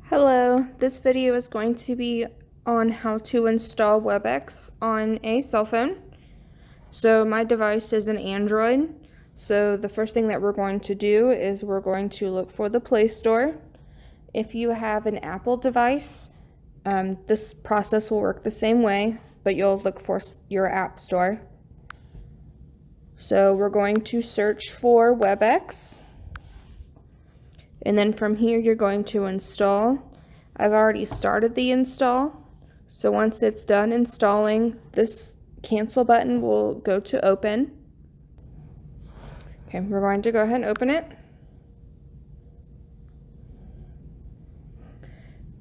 Hello, this video is going to be on how to install WebEx on a cell phone. So my device is an Android. So the first thing that we're going to do is we're going to look for the Play Store. If you have an Apple device, this process will work the same way, but you'll look for your App Store. So we're going to search for WebEx. And then from here, you're going to install. I've already started the install. So once it's done installing, this cancel button will go to open. Okay, we're going to go ahead and open it.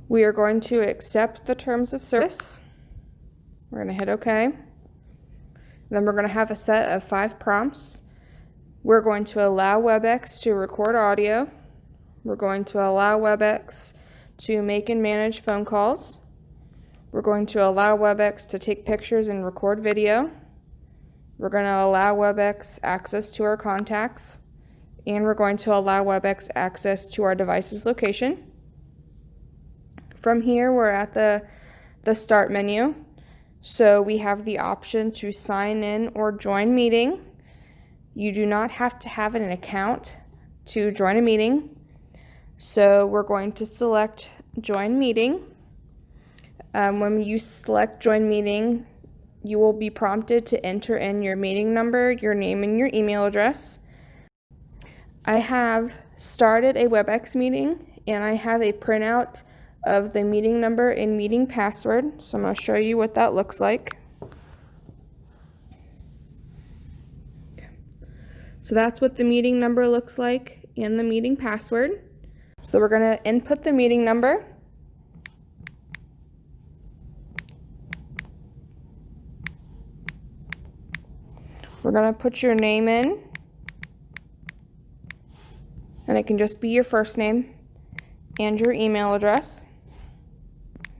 We are going to accept the terms of service. We're going to hit OK. Then we're going to have a set of 5 prompts. We're going to allow WebEx to record audio. We're going to allow WebEx to make and manage phone calls. We're going to allow WebEx to take pictures and record video. We're going to allow WebEx access to our contacts. And we're going to allow WebEx access to our device's location. From here, we're at the start menu. So we have the option to sign in or join meeting. You do not have to have an account to join a meeting. So we're going to select join meeting. When you select join meeting, you will be prompted to enter in your meeting number, your name, and your email address. I have started a WebEx meeting and I have a printout of the meeting number and meeting password. So I'm going to show you what that looks like. So that's what the meeting number looks like and the meeting password. So we're going to input the meeting number. We're going to put your name in. And it can just be your first name and your email address.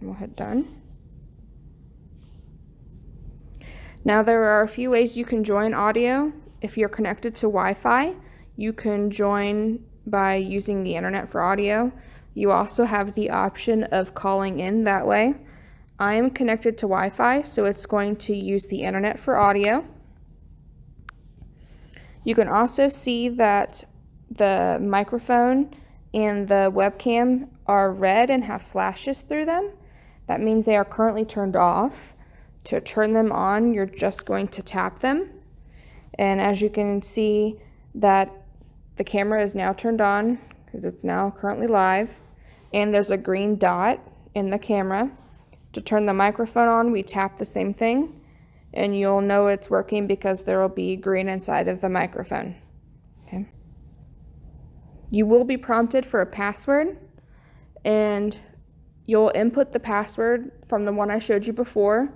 We'll hit done. Now there are a few ways you can join audio. If you're connected to Wi-Fi, you can join by using the internet for audio. You also have the option of calling in that way. I am connected to Wi-Fi, so it's going to use the internet for audio. You can also see that the microphone and the webcam are red and have slashes through them. That means they are currently turned off. To turn them on, you're just going to tap them. And as you can see, that the camera is now turned on because it's now currently live. And there's a green dot in the camera. To turn the microphone on, we tap the same thing. And you'll know it's working because there will be green inside of the microphone. Okay. You will be prompted for a password. And you'll input the password from the one I showed you before.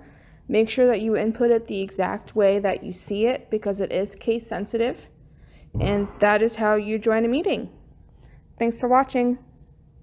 Make sure that you input it the exact way that you see it because it is case sensitive. And that is how you join a meeting. Thanks for watching.